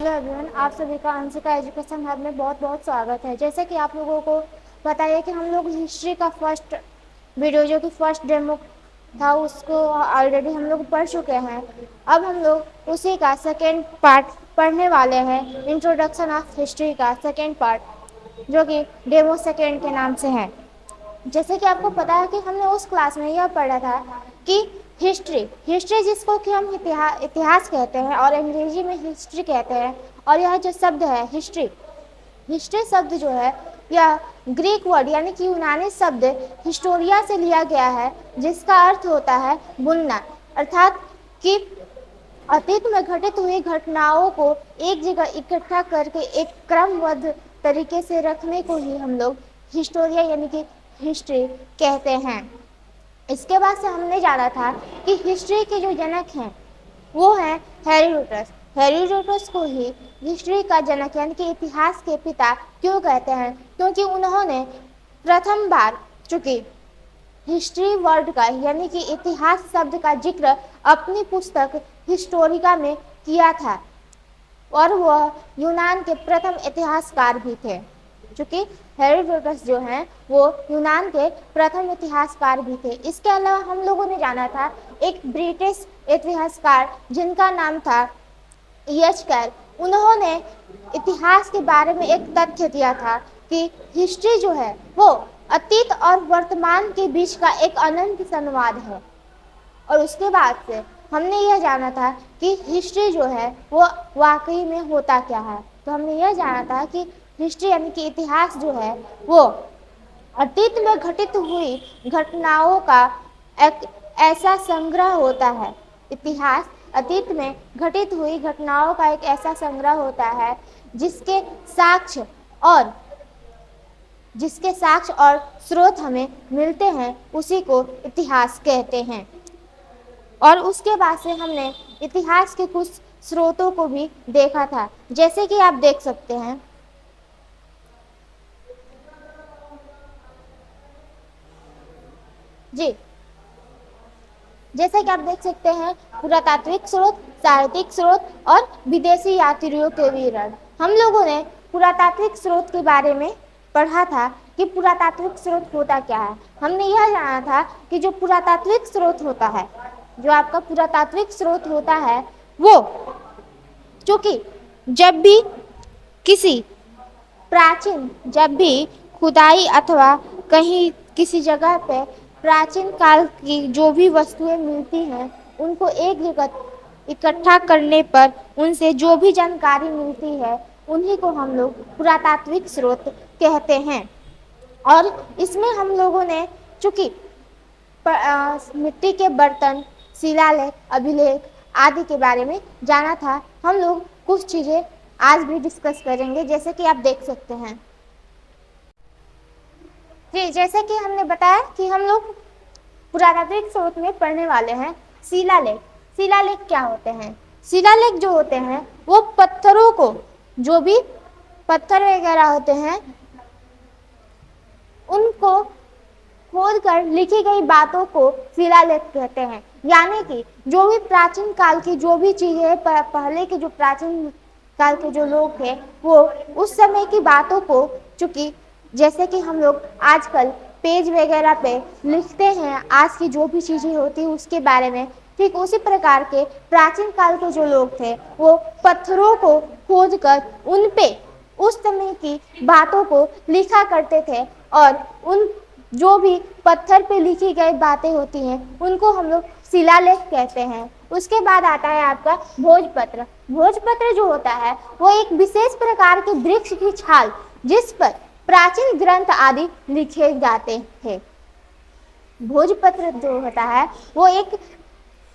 Hello everyone, आप सभी का अंशिका एजुकेशन हब में बहुत बहुत स्वागत है। जैसे कि आप लोगों को पता है कि हम लोग हिस्ट्री का फर्स्ट वीडियो जो कि फर्स्ट डेमो था उसको ऑलरेडी हम लोग पढ़ चुके हैं। अब हम लोग उसी का सेकेंड पार्ट पढ़ने वाले हैं, इंट्रोडक्शन ऑफ हिस्ट्री का सेकेंड पार्ट, जो कि डेमो सेकेंड के नाम से है। जैसे कि आपको पता है कि हमने उस क्लास में यह पढ़ा था कि हिस्ट्री जिसको कि हम इतिहास कहते हैं और अंग्रेजी में हिस्ट्री कहते हैं, और यह जो शब्द है हिस्ट्री शब्द जो है यह ग्रीक वर्ड यानी कि यूनानी शब्द हिस्टोरिया से लिया गया है, जिसका अर्थ होता है बुनना, अर्थात कि अतीत में घटित हुई घटनाओं को एक जगह इकट्ठा करके एक क्रमबद्ध तरीके से रखने को ही हम लोग हिस्टोरिया यानी कि हिस्ट्री कहते हैं। इसके बाद से हमने जाना था कि हिस्ट्री के जो जनक हैं वो हैं हेरोडोटस। हेरोडोटस को ही हिस्ट्री का जनक यानी कि इतिहास के पिता क्यों कहते हैं? क्योंकि उन्होंने प्रथम बार चूंकि हिस्ट्री वर्ड का यानी कि इतिहास शब्द का जिक्र अपनी पुस्तक हिस्टोरिका में किया था, और वह यूनान के प्रथम इतिहासकार भी थे। चूंकि हेरोडोटस जो हैं वो यूनान के प्रथम इतिहासकार भी थे। इसके अलावा हम लोगों ने जाना था एक ब्रिटिश इतिहासकार जिनका नाम था एच कैल। उन्होंने इतिहास के बारे में एक तथ्य दिया था कि हिस्ट्री जो है वो अतीत और वर्तमान के बीच का एक अनंत संवाद है। और उसके बाद से हमने यह जाना था कि हिस्ट्री जो है वो वाकई में होता क्या है। तो हमने यह जाना था कि हिस्ट्री यानी कि इतिहास जो है वो अतीत में घटित हुई घटनाओं का एक ऐसा संग्रह होता है। इतिहास अतीत में घटित हुई घटनाओं का एक ऐसा संग्रह होता है जिसके साक्ष्य और स्रोत हमें मिलते हैं, उसी को इतिहास कहते हैं। और उसके बाद से हमने इतिहास के कुछ स्रोतों को भी देखा था, जैसे कि आप देख सकते हैं जी, जैसे कि आप देख सकते हैं पुरातात्विक स्रोत, साहित्यिक स्रोत और विदेशी यात्रियों के विवरण। हम लोगों ने पुरातात्विक स्रोत के बारे में पढ़ा था कि पुरातात्विक स्रोत होता क्या है। हमने यह जाना था कि जो पुरातात्विक स्रोत होता है, जो आपका पुरातात्विक स्रोत होता है वो चूंकि जब भी खुदाई अथवा कहीं किसी जगह पे प्राचीन काल की जो भी वस्तुएं मिलती हैं उनको एक जगह इकट्ठा करने पर उनसे जो भी जानकारी मिलती है उन्हीं को हम लोग पुरातात्विक स्रोत कहते हैं। और इसमें हम लोगों ने चूंकि मिट्टी के बर्तन, शिलालेख, अभिलेख आदि के बारे में जाना था, हम लोग कुछ चीज़ें आज भी डिस्कस करेंगे, जैसे कि आप देख सकते हैं जी। जैसे कि हमने बताया कि हम लोग पुरातात्विक स्रोत में पढ़ने वाले हैं शिलालेख। शिलालेख क्या होते हैं? शिलालेख जो होते हैं वो पत्थरों को, जो भी पत्थर वगैरह होते हैं उनको खोद कर लिखी गई बातों को शिलालेख कहते हैं। यानी कि जो भी प्राचीन काल की जो भी चीजें, पहले के जो प्राचीन काल के जो लोग थे वो उस समय की बातों को, चूंकि जैसे कि हम लोग आजकल पेज वगैरह पे लिखते हैं आज की जो भी चीजें होती है उसके बारे में, ठीक उसी प्रकार के प्राचीन काल के जो लोग थे वो पत्थरों को खोद कर उन पे उस समय की बातों को लिखा करते थे, और उन जो भी पत्थर पे लिखी गई बातें होती हैं उनको हम लोग शिलालेख कहते हैं। उसके बाद आता है आपका भोजपत्र। भोजपत्र जो होता है वो एक विशेष प्रकार के वृक्ष की छाल जिस पर प्राचीन ग्रंथ आदि लिखे जाते थे। भोजपत्र जो होता है वो एक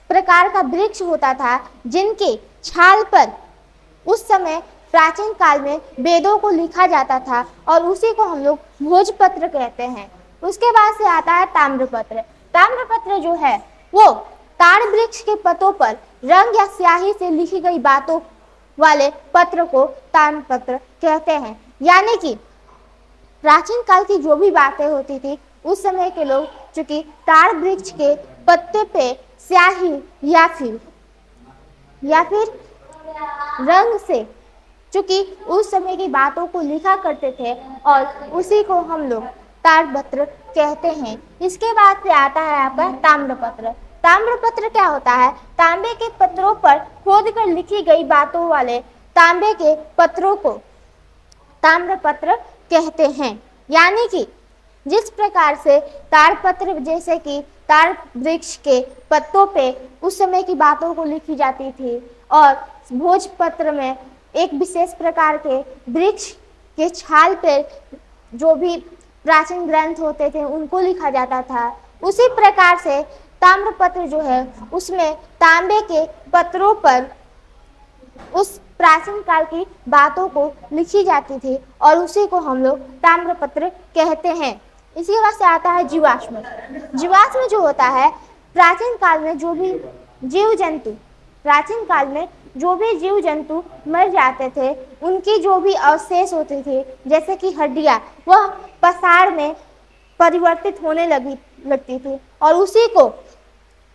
प्रकार का वृक्ष होता था जिनके छाल पर उस समय प्राचीन काल में वेदों को लिखा जाता था, और उसी को हम लोग भोजपत्र कहते हैं। उसके बाद से आता है ताम्रपत्र। ताम्रपत्र जो है वो ताड़ वृक्ष के पत्तों पर रंग या स्याही से लिखी गई बातों वाले पत्र को ताम्रपत्र कहते हैं। यानी कि प्राचीन काल की जो भी बातें होती थी उस समय के लोग चूंकि ताड़ वृक्ष के पत्ते पे स्याही या फिर रंग से चूंकि उस समय की बातों को लिखा करते थे और उसी को हम लोग ताड़पत्र कहते हैं। इसके बाद से आता है आपका ताम्रपत्र। ताम्रपत्र क्या होता है? तांबे के पत्रों पर खोद कर लिखी गई बातों वाले तांबे के पत्रों को ताम्रपत्र कहते हैं। यानी कि जिस प्रकार से ताड़पत्र जैसे कि ताड़ वृक्ष के पत्तों पे उस समय की बातों को लिखी जाती थी और भोजपत्र में एक विशेष प्रकार के वृक्ष के छाल पे जो भी प्राचीन ग्रंथ होते थे उनको लिखा जाता था, उसी प्रकार से ताम्रपत्र जो है उसमें तांबे के पत्रों पर उस प्राचीन काल की बातों को लिखी जाती थी और उसी को हम लोग ताम्रपत्र कहते हैं। इसी के बाद से आता है जीवाश्म। जीवाश्म जो होता है प्राचीन काल में जो भी जीव जंतु प्राचीन काल में जो भी जीव जंतु मर जाते थे उनकी जो भी अवशेष होती थी जैसे कि हड्डियां वह पसार में परिवर्तित होने लगती थी और उसी को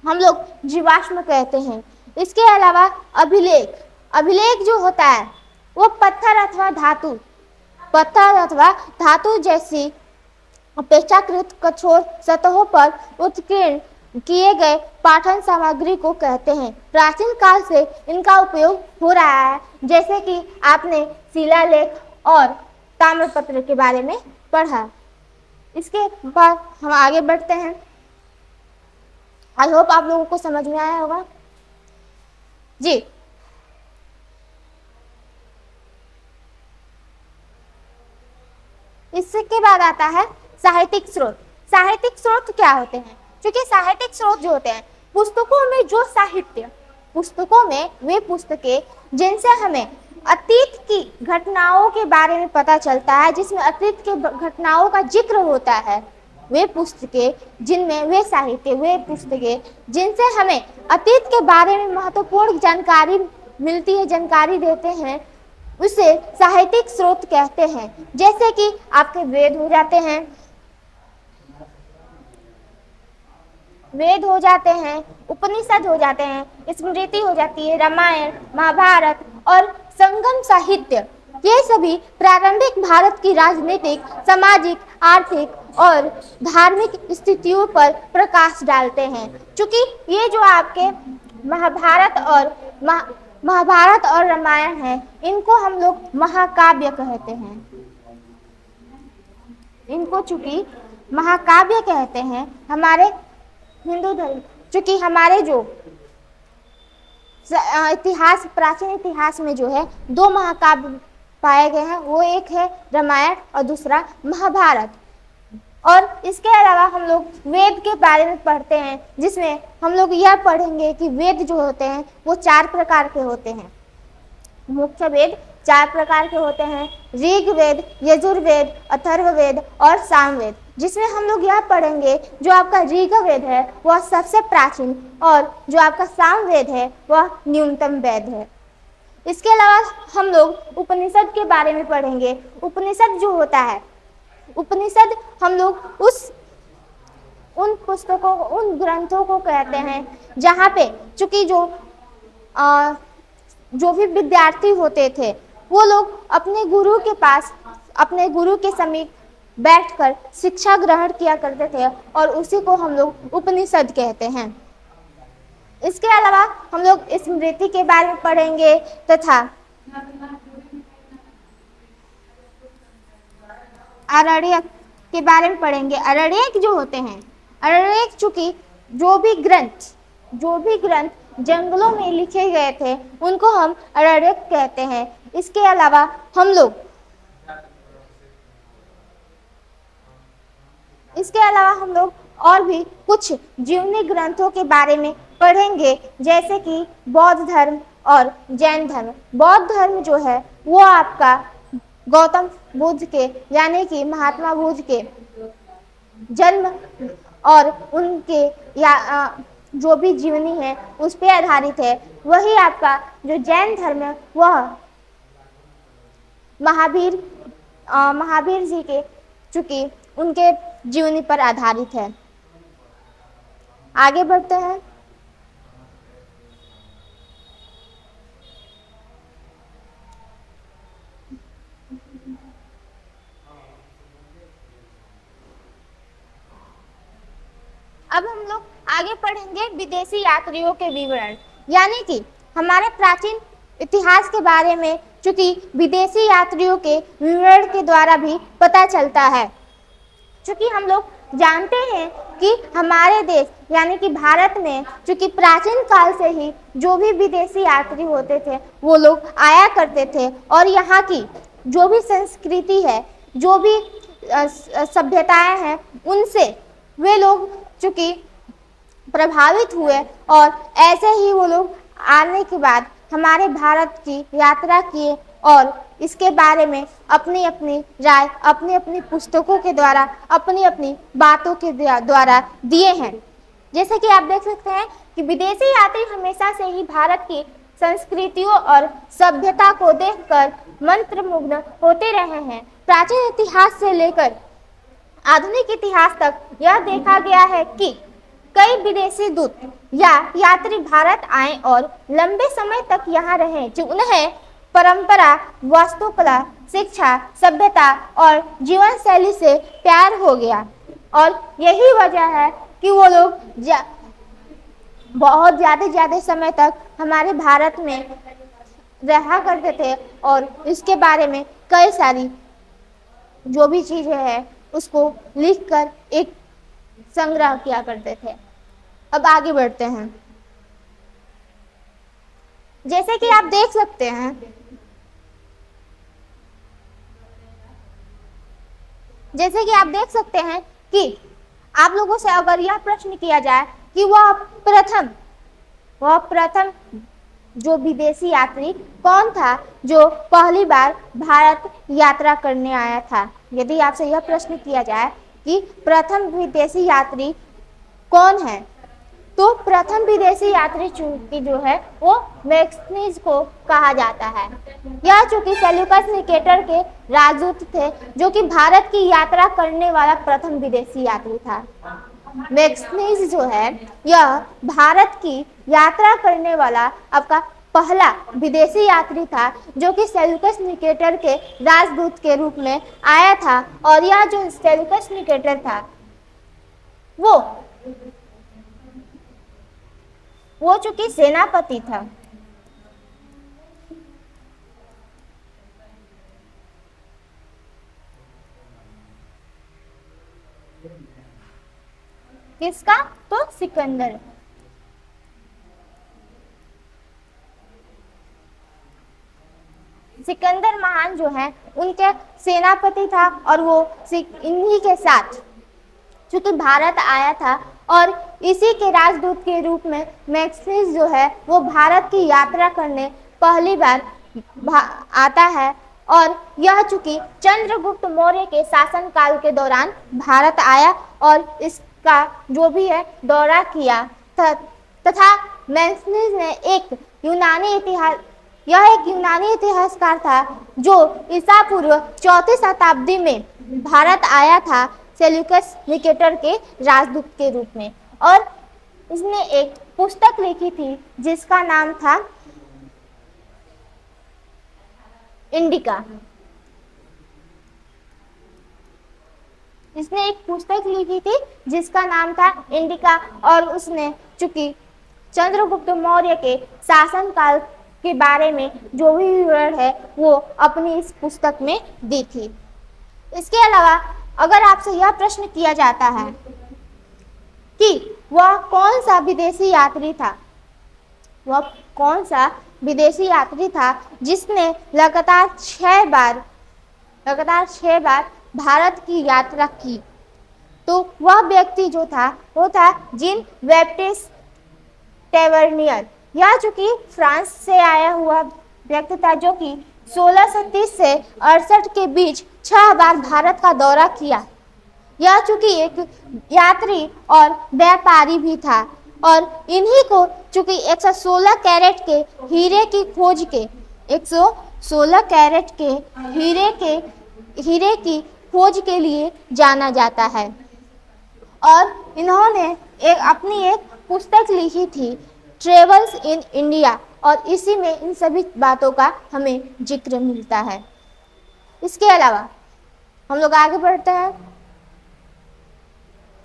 हम लोग जीवाश्म कहते हैं। इसके अलावा अभिलेख जो होता है वो पत्थर अथवा धातु जैसी अपेक्षाकृत कठोर सतहों पर उत्कीर्ण किए गए पाठन सामग्री को कहते हैं। प्राचीन काल से इनका उपयोग हो रहा है, जैसे कि आपने शिलालेख और ताम्रपत्र के बारे में पढ़ा। इसके बाद हम आगे बढ़ते हैं। आई होप आप लोगों को समझ में आया होगा जी। इसके बाद आता है साहित्यिक स्रोत। साहित्यिक स्रोत क्या होते हैं? क्योंकि साहित्यिक स्रोत जो होते हैं पुस्तकों में जो साहित्य पुस्तकों में वे पुस्तकें जिनसे हमें अतीत की घटनाओं के बारे में पता चलता है, जिसमें अतीत के घटनाओं का जिक्र होता है, वे पुस्तकें जिनमें वे साहित्य वे पुस्तकें जिनसे हमें अतीत के बारे में महत्वपूर्ण जानकारी मिलती है, जानकारी देते हैं, उसे साहित्यिक स्रोत कहते हैं। जैसे कि आपके वेद हो जाते हैं, उपनिषद हो जाते हैं, स्मृति हो जाती है, रामायण महाभारत और संगम साहित्य, ये सभी प्रारंभिक भारत की राजनीतिक सामाजिक आर्थिक और धार्मिक स्थितियों पर प्रकाश डालते हैं। क्योंकि ये जो आपके महाभारत और रामायण है इनको हम लोग महाकाव्य कहते हैं। इनको चूंकि महाकाव्य कहते हैं हमारे हिंदू धर्म, चूंकि हमारे जो प्राचीन इतिहास में जो है दो महाकाव्य पाए गए हैं, वो एक है रामायण और दूसरा महाभारत। और इसके अलावा हम लोग वेद के बारे में पढ़ते हैं, जिसमें हम लोग यह पढ़ेंगे कि वेद जो होते हैं वो 4 प्रकार के होते हैं। मुख्य वेद 4 प्रकार के होते हैं, ऋग्वेद, यजुर्वेद, अथर्ववेद और सामवेद। जिसमें हम लोग यह पढ़ेंगे जो आपका ऋग्वेद है वह सबसे प्राचीन और जो आपका सामवेद है वह न्यूनतम वेद है। इसके अलावा हम लोग उपनिषद के बारे में पढ़ेंगे। उपनिषद जो होता है, उपनिषद हम लोग उन पुस्तकों उन ग्रंथों को कहते हैं जहाँ पे चूंकि जो भी विद्यार्थी होते थे वो लोग अपने गुरु के समीप बैठकर शिक्षा ग्रहण किया करते थे और उसी को हम लोग उपनिषद कहते हैं। इसके अलावा हम लोग स्मृति के बारे में पढ़ेंगे तथा आरण्यक के बारे में पढ़ेंगे। आरण्यक जो होते हैं, आरण्यक चूंकि जो भी ग्रंथ जंगलों में लिखे गए थे उनको हम आरण्यक कहते हैं। इसके अलावा हम लोग और भी कुछ जीवनी ग्रंथों के बारे में पढ़ेंगे, जैसे कि बौद्ध धर्म और जैन धर्म। बौद्ध धर्म जो है वो आपका गौतम बुद्ध के यानी कि महात्मा बुद्ध के जन्म और उनके जो भी जीवनी है उस पर आधारित है। वही आपका जो जैन धर्म है वह महावीर जी के चूंकि उनके जीवनी पर आधारित है। आगे बढ़ते हैं। अब हम लोग आगे पढ़ेंगे विदेशी यात्रियों के विवरण, यानी कि हमारे प्राचीन इतिहास के बारे में चूंकि विदेशी यात्रियों के विवरण के द्वारा भी पता चलता है। चूंकि हम लोग जानते हैं कि हमारे देश यानी कि भारत में चूंकि प्राचीन काल से ही जो भी विदेशी यात्री होते थे वो लोग आया करते थे और यहाँ की जो भी संस्कृति है, जो भी सभ्यताएं हैं, उनसे वे लोग चूंकि प्रभावित हुए और ऐसे ही वो लोग आने के बाद हमारे भारत की यात्रा किए और इसके बारे में अपनी अपनी राय, अपनी अपनी पुस्तकों के द्वारा, अपनी अपनी बातों के द्वारा दिए हैं। जैसे कि आप देख सकते हैं कि विदेशी यात्री हमेशा से ही भारत की संस्कृतियों और सभ्यता को देखकर मंत्रमुग्ध होते रहे हैं। प्राचीन इतिहास से लेकर आधुनिक इतिहास तक यह देखा गया है कि कई विदेशी दूत या यात्री भारत आए और लंबे समय तक यहाँ रहे, जो उन्हें परंपरा, वास्तुकला, शिक्षा, सभ्यता और जीवन शैली से प्यार हो गया और यही वजह है कि वो लोग बहुत ज़्यादा समय तक हमारे भारत में रहा करते थे और इसके बारे में कई सारी जो भी चीज़ें हैं उसको लिखकर एक संग्रह किया करते थे। अब आगे बढ़ते हैं। जैसे कि आप देख सकते हैं कि आप लोगों से अगर यह प्रश्न किया जाए कि वह प्रथम जो विदेशी यात्री कौन था जो पहली बार भारत यात्रा करने आया था, यदि आपसे यह प्रश्न किया जाए कि प्रथम विदेशी यात्री कौन है, तो प्रथम विदेशी यात्री चूंकि जो है वो मैक्सनीज को कहा जाता है। यह चूंकि सेल्यूकस निकेटर के राजदूत थे जो कि भारत की यात्रा करने वाला प्रथम विदेशी यात्री था। मैक्सनीज जो है यह भारत की यात्रा करने वाला आपका पहला विदेशी यात्री था जो कि सेल्यूकस निकेटर के राजदूत के रूप में आया था और यह जो सेल्यूकस निकेटर था वो चूंकि सेनापति था। किसका? तो सिकंदर। सिकंदर महान जो है उनके सेनापति था और वो इन्हीं के साथ चूंकि भारत आया था और इसी के राजदूत के रूप में मैक्सनीज जो है वो भारत की यात्रा करने पहली बार आता है और यह चूंकि चंद्रगुप्त मौर्य के शासनकाल के दौरान भारत आया और इसका जो भी है दौरा किया तथा मैक्सनीज ने एक यूनानी इतिहासकार था जो ईसा पूर्व 4वीं शताब्दी में भारत आया था सेल्यूकस निकेटर के राजदूत के रूप में और इसने एक पुस्तक लिखी थी जिसका नाम था इंडिका। इसने एक पुस्तक लिखी थी जिसका नाम था इंडिका और उसने चूंकि चंद्रगुप्त मौर्य के शासनकाल के बारे में जो भी विवरण है वो अपनी इस पुस्तक में दी थी। इसके अलावा अगर आपसे यह प्रश्न किया जाता है कि वह कौन सा विदेशी यात्री था जिसने लगातार 6 बार भारत की यात्रा की, तो वह व्यक्ति जो था वो था जीन बैप्टिस्ट टेवर्नियर। यह चूंकि फ्रांस से आया हुआ व्यक्ति था जो कि 1630 से 68 के बीच 6 बार भारत का दौरा किया। यह चूंकि एक यात्री और व्यापारी भी था और इन्हीं को चूंकि 116 कैरेट के हीरे की खोज के 116 कैरेट के हीरे की खोज के लिए जाना जाता है और इन्होंने अपनी एक पुस्तक लिखी थी ट्रेवल्स इन इंडिया और इसी में इन सभी बातों का हमें जिक्र मिलता है। इसके अलावा हम लोग आगे बढ़ते हैं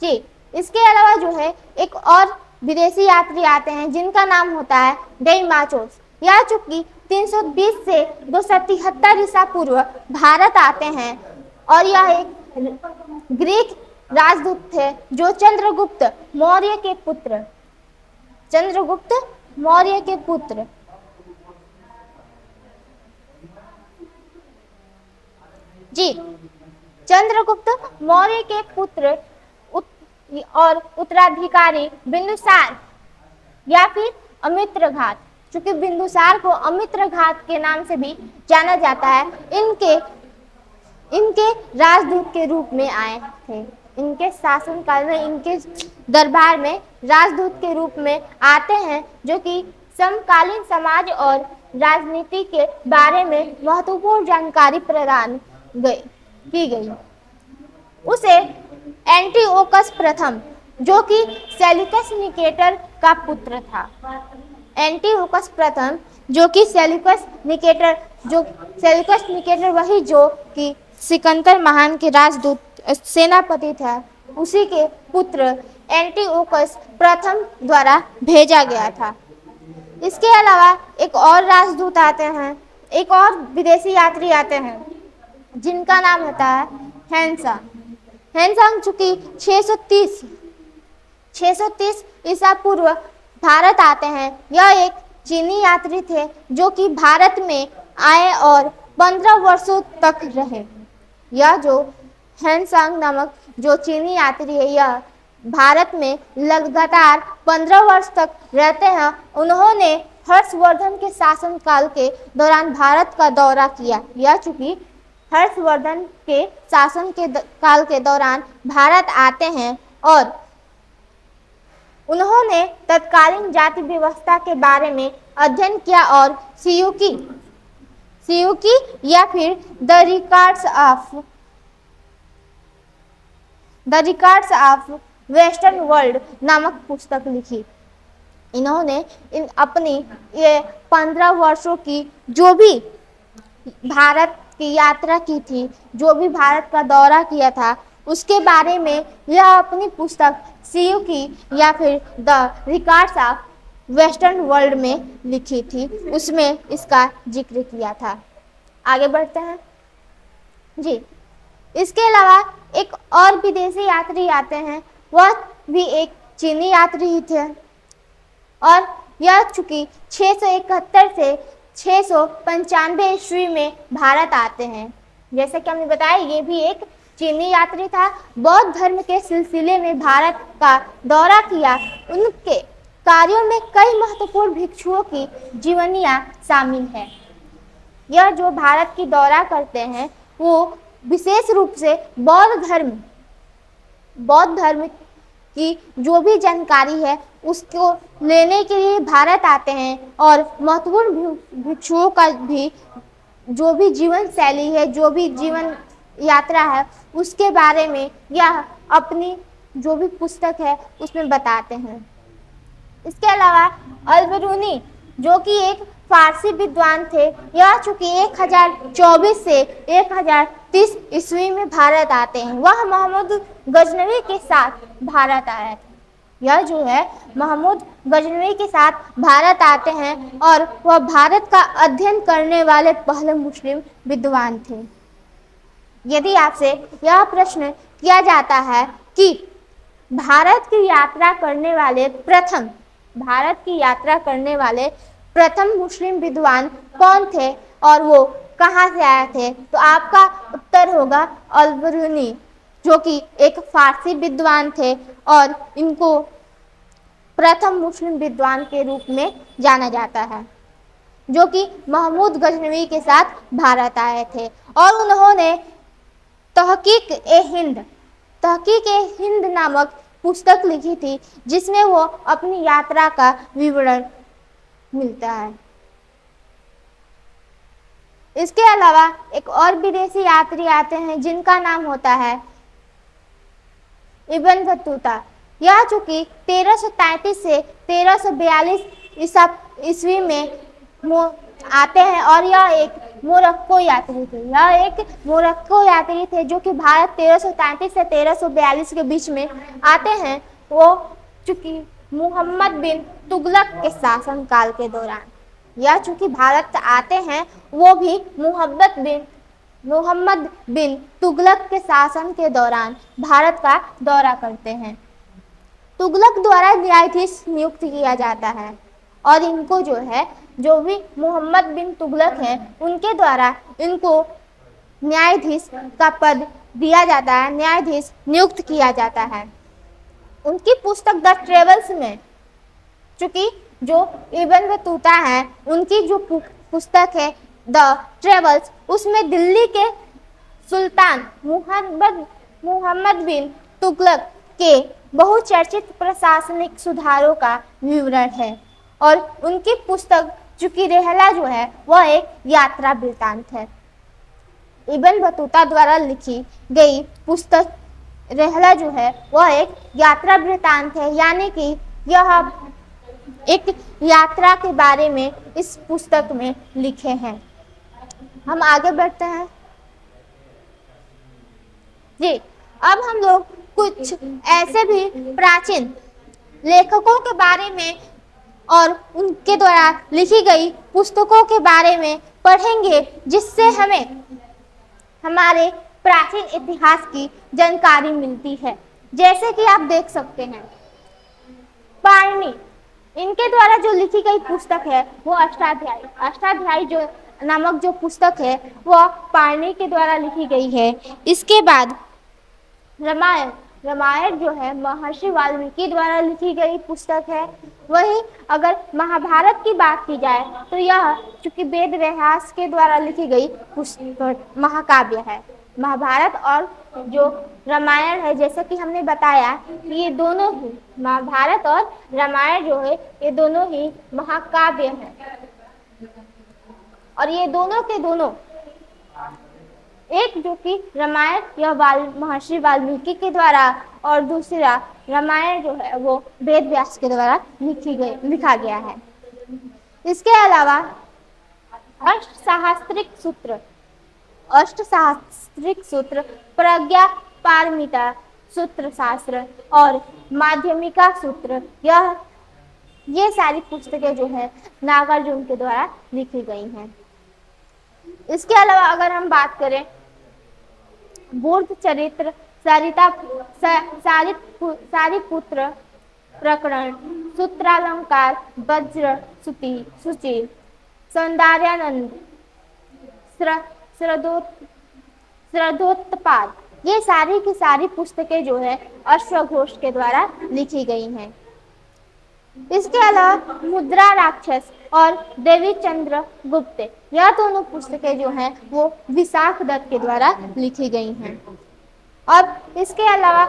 कि इसके अलावा जो है एक और विदेशी यात्री आते हैं जिनका नाम होता है डेइमाचोस। यह चूंकि 320 से 273 ईसा पूर्व भारत आते हैं और यह एक ग्रीक राजदूत थे जो चंद्रगुप्त मौर्य के पुत्र जी चंद्रगुप्त मौर्य के पुत्र और उत्तराधिकारी बिंदुसार या फिर अमित्रघात, चूंकि बिंदुसार को अमित्रघात के नाम से भी जाना जाता है, इनके राजदूत के रूप में आए थे। इनके शासनकाल में इनके दरबार में राजदूत के रूप में आते हैं जो कि समकालीन समाज और राजनीति के बारे में महत्वपूर्ण जानकारी प्रदान की गई। उसे एंटीओकस प्रथम जो कि सेल्यूकस निकेटर का पुत्र था। एंटीओकस प्रथम जो कि सेल्यूकस निकेटर वही जो कि सिकंदर महान के राजदूत सेनापति था, उसी के पुत्र एंटीओकस प्रथम द्वारा भेजा गया था। इसके अलावा एक और राजदूत आते हैं, एक और विदेशी यात्री आते हैं जिनका नाम होता है हेनसांग चूंकि 630 ईसा पूर्व भारत आते हैं। यह एक चीनी यात्री थे जो कि भारत में आए और 15 वर्षों तक रहे। यह जो हेनसांग नामक जो चीनी यात्री है, यह भारत में लगातार 15 वर्ष तक रहते हैं। उन्होंने हर्षवर्धन के शासनकाल के दौरान भारत का दौरा किया। यह चूंकि हर्षवर्धन के शासन के काल के दौरान भारत आते हैं और उन्होंने तत्कालीन जाति व्यवस्था के बारे में अध्ययन किया और सियुकी या फिर the records of western world नामक पुस्तक लिखी। इन्होंने अपनी ये 15 वर्षों की जो भी भारत की यात्रा की थी, जो भी भारत का दौरा किया था, उसके बारे में यह अपनी पुस्तक सियुकी या फिर the records of western world में लिखी थी। उसमें इसका जिक्र किया था। आगे बढ़ते हैं जी। इसके अलावा एक और विदेशी यात्री आते हैं, वह भी एक चीनी यात्री ही थे और यह चूंकि 671 से 695 ईस्वी में भारत आते हैं। जैसे कि हमने बताया, ये भी एक चीनी यात्री था। बौद्ध धर्म के सिलसिले में भारत का दौरा किया। उनके कार्यों में कई महत्वपूर्ण भिक्षुओं की जीवनियाँ शामिल है। यह जो भारत की दौरा करते हैं वो विशेष रूप से बौद्ध धर्म की जो भी जानकारी है उसको लेने के लिए भारत आते हैं और महत्वपूर्ण भिक्षुओं का भी जो भी जीवन शैली है, जो भी जीवन यात्रा है, उसके बारे में यह अपनी जो भी पुस्तक है उसमें बताते हैं। इसके अलावा अल-बिरूनी जो कि एक फारसी विद्वान थे, यह चूंकि 1024 से 1030 ईस्वी में भारत आते हैं। वह मोहम्मद गजनवी के साथ भारत आया था। यह जो है मोहम्मद गजनवी के साथ भारत आते हैं और वह भारत का अध्ययन करने वाले पहले मुस्लिम विद्वान थे। यदि आपसे यह प्रश्न किया जाता है कि भारत की यात्रा करने वाले प्रथम मुस्लिम विद्वान कौन थे और वो कहाँ से आए थे, तो आपका उत्तर होगा अल-बिरूनी, जो कि एक फारसी विद्वान थे और इनको प्रथम मुस्लिम विद्वान के रूप में जाना जाता है, जो कि महमूद गजनवी के साथ भारत आए थे। और उन्होंने तहकीक-ए-हिंद नामक पुस्तक लिखी थी, जिसमें वो अपनी यात्रा का विवरण मिलता है। इसके अलावा एक और विदेशी यात्री आते हैं जिनका नाम होता है इब्न बतूता। यह चूंकि 1333 से 1342 ईस्वी में आते हैं और यह एक मोरक्को यात्री थे। यह एक मोरक्को यात्री थे जो कि भारत 1333 से 1342 के बीच में आते हैं। वो चूंकि मोहम्मद बिन तुगलक के शासन काल के दौरान, या चूंकि भारत आते हैं वो भी मोहम्मद बिन तुगलक के शासन के दौरान भारत का दौरा करते हैं। तुगलक द्वारा न्यायाधीश नियुक्त किया जाता है और इनको जो भी मोहम्मद बिन तुगलक है उनके द्वारा इनको न्यायाधीश का पद दिया जाता है, न्यायाधीश नियुक्त किया जाता है। उनकी पुस्तक द ट्रेवल्स में, चूंकि जो इब्न बतूता है उनकी जो पुस्तक है द ट्रेवल्स, उसमें दिल्ली के सुल्तान मोहम्मद बिन तुगलक के बहुचर्चित प्रशासनिक सुधारों का विवरण है। और उनकी पुस्तक चूंकि रेहला जो है वह एक यात्रा वृत्तांत है। इब्न बतूता द्वारा लिखी गई पुस्तक रेहला जो है वह एक यात्रा वृत्तांत है, यानी कि यह एक यात्रा के बारे में इस पुस्तक में लिखे हैं। हम आगे बढ़ते हैं जी। अब हम लोग कुछ ऐसे भी प्राचीन लेखकों के बारे में और उनके द्वारा लिखी गई पुस्तकों के बारे में पढ़ेंगे, जिससे हमें हमारे प्राचीन इतिहास की जानकारी मिलती है। जैसे कि आप देख सकते हैं पाणिनि, इनके द्वारा जो लिखी गई पुस्तक है वो अष्टाध्यायी जो नामक जो पुस्तक है वह पाणिनि के द्वारा लिखी गई है। इसके बाद रामायण जो है महर्षि वाल्मीकि द्वारा लिखी गई पुस्तक है। वहीं अगर महाभारत की बात की जाए तो यह चूंकि वेद व्यास के द्वारा लिखी गई पुस्तक महाकाव्य है। महाभारत और जो रामायण है, जैसे कि हमने बताया कि ये दोनों ही महाभारत और रामायण जो है ये दोनों ही महाकाव्य हैं और ये दोनों के दोनों, एक जो कि रामायण यह महर्षि वाल्मीकि के द्वारा और दूसरा रामायण जो है वो वेद व्यास के द्वारा लिखा गया है। इसके अलावा अष्टसाहस्त्रिक सूत्र, प्रज्ञा पारमिता सूत्र शास्त्र और माध्यमिका सूत्र, ये सारी पुस्तकें जो है नागार्जुन के द्वारा लिखी गई हैं। इसके अलावा अगर हम बात करें बुद्ध चरित्र, सारिपुत्र प्रकरण, सूत्रालंकार, वज्र सूची, सौंदर्यानंद, श्रद्धोत्पाद, ये सारी की सारी पुस्तकें जो है अश्वघोष के द्वारा लिखी गई हैं। इसके अलावा मुद्रा राक्षस और देवी चंद्र गुप्त, यह दोनों पुस्तकें जो हैं वो विशाख दत्त के द्वारा लिखी गई हैं। और इसके अलावा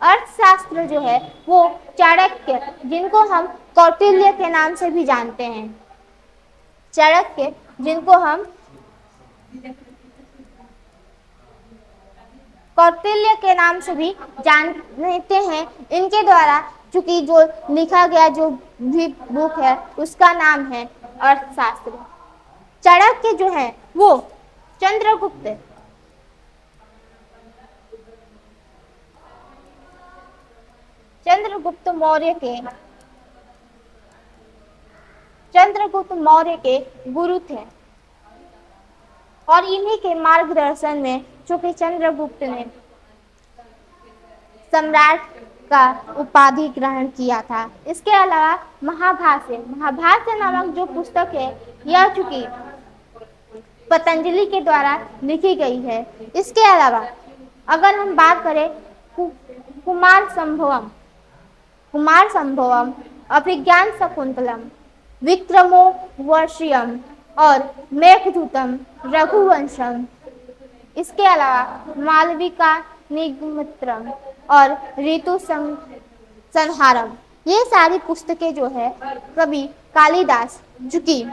अर्थशास्त्र जो है वो चाणक्य, जिनको हम कौटिल्य के नाम से भी जानते हैं, चाणक्य जिनको हम कौटिल्य के नाम से भी जानते हैं, इनके द्वारा चूंकि जो लिखा गया जो भी बुक है उसका नाम है अर्थशास्त्र। चाणक्य जो है वो चंद्रगुप्त मौर्य के गुरु थे और इन्हीं के मार्गदर्शन में चूंकि चंद्रगुप्त ने सम्राट का उपाधि ग्रहण किया था। इसके अलावा महाभाष्य नामक जो पुस्तक है यह चूंकि पतंजलि के द्वारा लिखी गई है। इसके अलावा अगर हम बात करें कुमार संभवम, अभिज्ञान शकुंतलम, विक्रमोर्वशीयम और मेघदूतम, रघुवंशम, इसके अलावा मालविका निगमित्रम और ऋतु संहारम, ये सारी पुस्तकें जो है कवि कालिदास, जो कि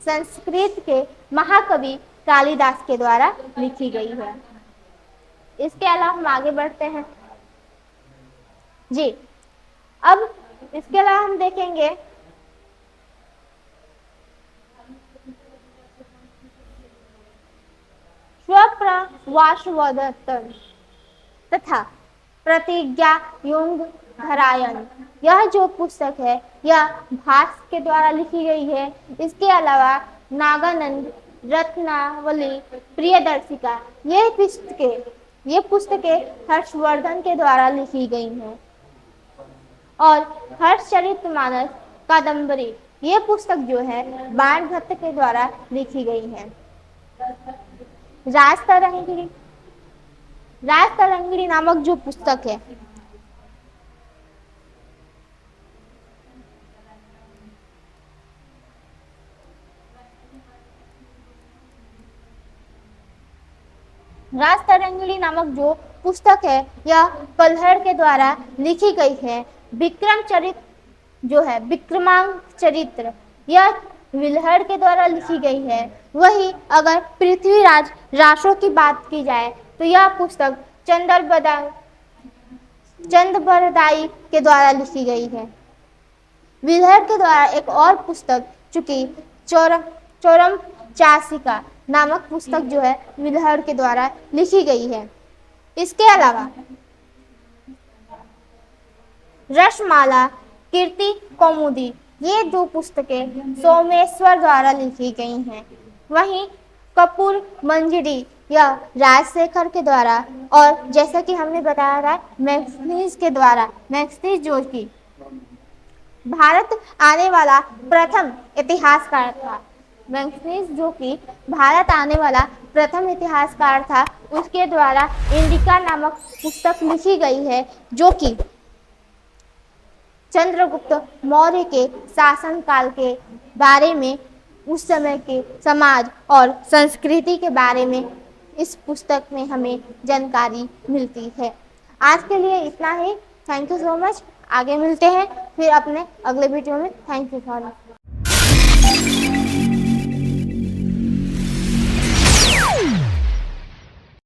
संस्कृत के महाकवि कालिदास के द्वारा लिखी गई है। इसके अलावा हम आगे बढ़ते हैं जी। अब इसके अलावा हम देखेंगे वासवदत्तन तथा प्रतिज्ञा युंग धरायन। यह जो पुस्तक है यह भास के द्वारा लिखी गई है। इसके अलावा नागानंद रत्नावली प्रियदर्शिका ये पुस्तकें हर्षवर्धन के द्वारा लिखी गई हैं। और हर्षचरितमानस कादम्बरी ये पुस्तक जो है बाणभट्ट के द्वारा लिखी गई है। राजतरंगिणी नामक जो पुस्तक है राजतरंगिणी नामक जो पुस्तक है यह पल्हड़ के द्वारा लिखी गई है। विक्रमांक चरित्र यह विल्हड़ के द्वारा लिखी गई है। वही अगर पृथ्वीराज रासो की बात की जाए तो यह पुस्तक चंदबरदाई के द्वारा लिखी गई है। विल्हड़ के द्वारा एक और पुस्तक चूंकि चौरम चासिका नामक पुस्तक जो है विल्हड़ के द्वारा लिखी गई है। इसके अलावा रसमाला कीर्ति कौमुदी ये दो पुस्तकें सोमेश्वर द्वारा लिखी गई हैं। वहीं कपूर मंजरी या राजशेखर के द्वारा और जैसा कि हमने बताया था मैक्सनीज जो कि भारत आने वाला प्रथम इतिहासकार था। मैक्सनीज जो कि भारत आने वाला प्रथम इतिहासकार था, उसके द्वारा इंडिका नामक पुस्तक लिखी गई है जो कि चंद्रगुप्त मौर्य के शासनकाल के बारे में, उस समय के समाज और संस्कृति के बारे में इस पुस्तक में हमें जानकारी मिलती है। आज के लिए इतना ही। Thank you so much. आगे मिलते हैं फिर अपने अगले वीडियो में। Thank you for